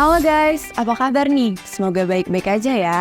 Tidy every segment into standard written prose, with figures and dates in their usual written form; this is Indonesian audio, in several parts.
Halo guys, apa kabar nih? Semoga baik-baik aja ya.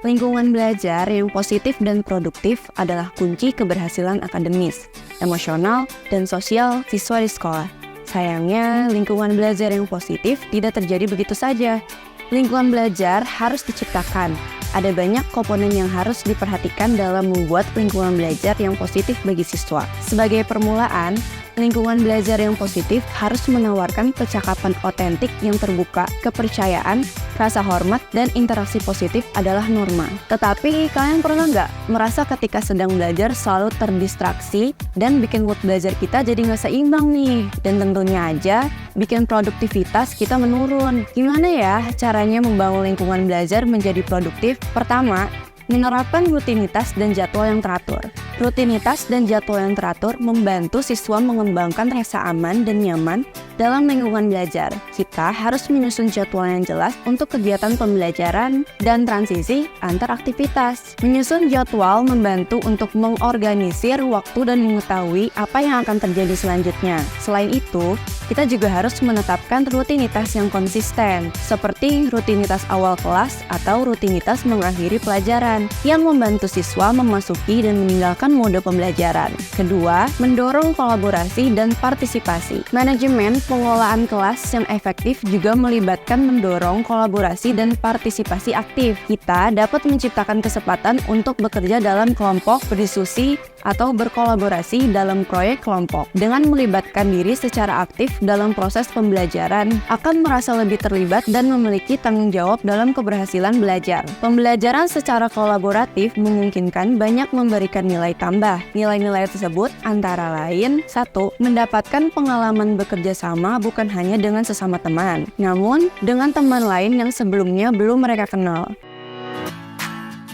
Lingkungan belajar yang positif dan produktif adalah kunci keberhasilan akademis, emosional, dan sosial siswa di sekolah. Sayangnya, lingkungan belajar yang positif tidak terjadi begitu saja. Lingkungan belajar harus diciptakan. Ada banyak komponen yang harus diperhatikan dalam membuat lingkungan belajar yang positif bagi siswa. Sebagai permulaan, lingkungan belajar yang positif harus menawarkan percakapan otentik yang terbuka, kepercayaan, rasa hormat, dan interaksi positif adalah norma. Tetapi, kalian pernah nggak merasa ketika sedang belajar selalu terdistraksi dan bikin mood belajar kita jadi nggak seimbang nih? Dan tentunya aja bikin produktivitas kita menurun. Gimana ya caranya membangun lingkungan belajar menjadi produktif? Pertama, menerapkan rutinitas dan jadwal yang teratur. Rutinitas dan jadwal yang teratur membantu siswa mengembangkan rasa aman dan nyaman dalam lingkungan belajar. Kita harus menyusun jadwal yang jelas untuk kegiatan pembelajaran dan transisi antar aktivitas. Menyusun jadwal membantu untuk mengorganisir waktu dan mengetahui apa yang akan terjadi selanjutnya. Selain itu, kita juga harus menetapkan rutinitas yang konsisten, seperti rutinitas awal kelas atau rutinitas mengakhiri pelajaran, yang membantu siswa memasuki dan meninggalkan mode pembelajaran. Kedua, mendorong kolaborasi dan partisipasi. Manajemen pengelolaan kelas yang efektif juga melibatkan mendorong kolaborasi dan partisipasi aktif. Kita dapat menciptakan kesempatan untuk bekerja dalam kelompok, berdiskusi, atau berkolaborasi dalam proyek kelompok. Dengan melibatkan diri secara aktif dalam proses pembelajaran, akan merasa lebih terlibat dan memiliki tanggung jawab dalam keberhasilan belajar. Pembelajaran secara kolaboratif memungkinkan banyak memberikan nilai tambah. Nilai-nilai tersebut antara lain: 1. Mendapatkan pengalaman bekerja sama bukan hanya dengan sesama teman, namun dengan teman lain yang sebelumnya belum mereka kenal.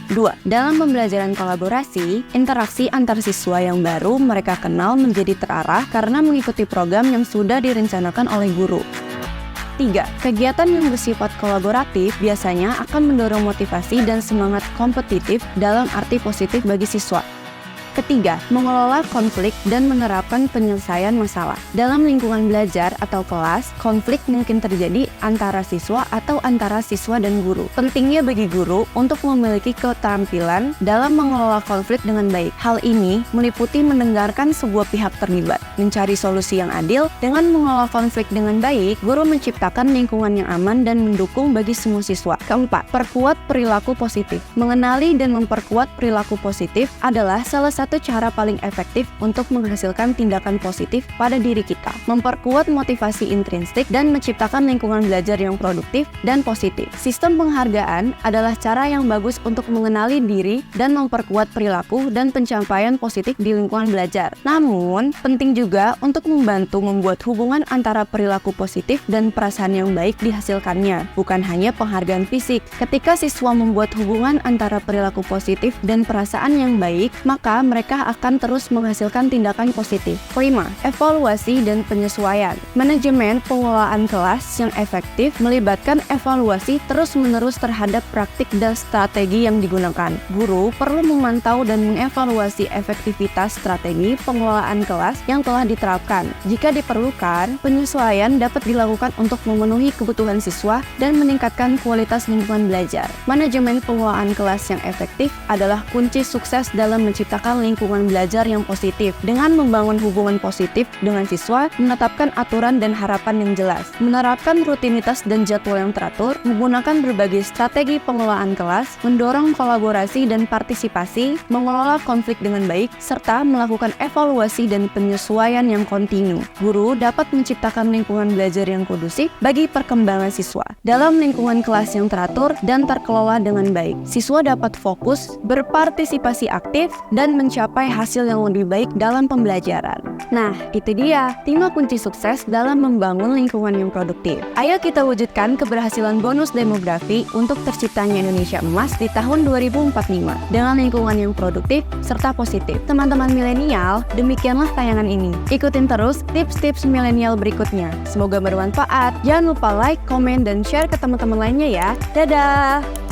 2. Dalam pembelajaran kolaborasi, interaksi antar siswa yang baru mereka kenal menjadi terarah karena mengikuti program yang sudah direncanakan oleh guru. 3. Kegiatan yang bersifat kolaboratif biasanya akan mendorong motivasi dan semangat kompetitif dalam arti positif bagi siswa. Ketiga, mengelola konflik dan menerapkan penyelesaian masalah. Dalam lingkungan belajar atau kelas, konflik mungkin terjadi antara siswa atau antara siswa dan guru. Pentingnya bagi guru untuk memiliki keterampilan dalam mengelola konflik dengan baik. Hal ini meliputi mendengarkan sebuah pihak terlibat, mencari solusi yang adil. Dengan mengelola konflik dengan baik, guru menciptakan lingkungan yang aman dan mendukung bagi semua siswa. Keempat, perkuat perilaku positif. Mengenali dan memperkuat perilaku positif adalah salah satu cara paling efektif untuk menghasilkan tindakan positif pada diri kita, memperkuat motivasi intrinsik, dan menciptakan lingkungan belajar yang produktif dan positif. Sistem penghargaan adalah cara yang bagus untuk mengenali diri dan memperkuat perilaku dan pencapaian positif di lingkungan belajar. Namun, penting juga untuk membantu membuat hubungan antara perilaku positif dan perasaan yang baik dihasilkannya, bukan hanya penghargaan fisik. Ketika siswa membuat hubungan antara perilaku positif dan perasaan yang baik, maka mereka akan terus menghasilkan tindakan positif. 5. Evaluasi dan penyesuaian. Manajemen pengelolaan kelas yang efektif melibatkan evaluasi terus-menerus terhadap praktik dan strategi yang digunakan. Guru perlu memantau dan mengevaluasi efektivitas strategi pengelolaan kelas yang telah diterapkan. Jika diperlukan, penyesuaian dapat dilakukan untuk memenuhi kebutuhan siswa dan meningkatkan kualitas lingkungan belajar. Manajemen pengelolaan kelas yang efektif adalah kunci sukses dalam menciptakan lingkungan belajar yang positif. Dengan membangun hubungan positif dengan siswa, menetapkan aturan dan harapan yang jelas, menerapkan rutinitas dan jadwal yang teratur, menggunakan berbagai strategi pengelolaan kelas, mendorong kolaborasi dan partisipasi, mengelola konflik dengan baik, serta melakukan evaluasi dan penyesuaian yang kontinu. Guru dapat menciptakan lingkungan belajar yang kondusif bagi perkembangan siswa. Dalam lingkungan kelas yang teratur dan terkelola dengan baik, siswa dapat fokus, berpartisipasi aktif, dan mencapai hasil yang lebih baik dalam pembelajaran. Nah, itu dia 5 kunci sukses dalam membangun lingkungan yang produktif. Ayo kita wujudkan keberhasilan bonus demografi untuk terciptanya Indonesia Emas di tahun 2045 dengan lingkungan yang produktif serta positif. Teman-teman milenial, demikianlah tayangan ini. Ikutin terus tips-tips milenial berikutnya. Semoga bermanfaat. Jangan lupa like, komen, dan share ke teman-teman lainnya ya. Dadah!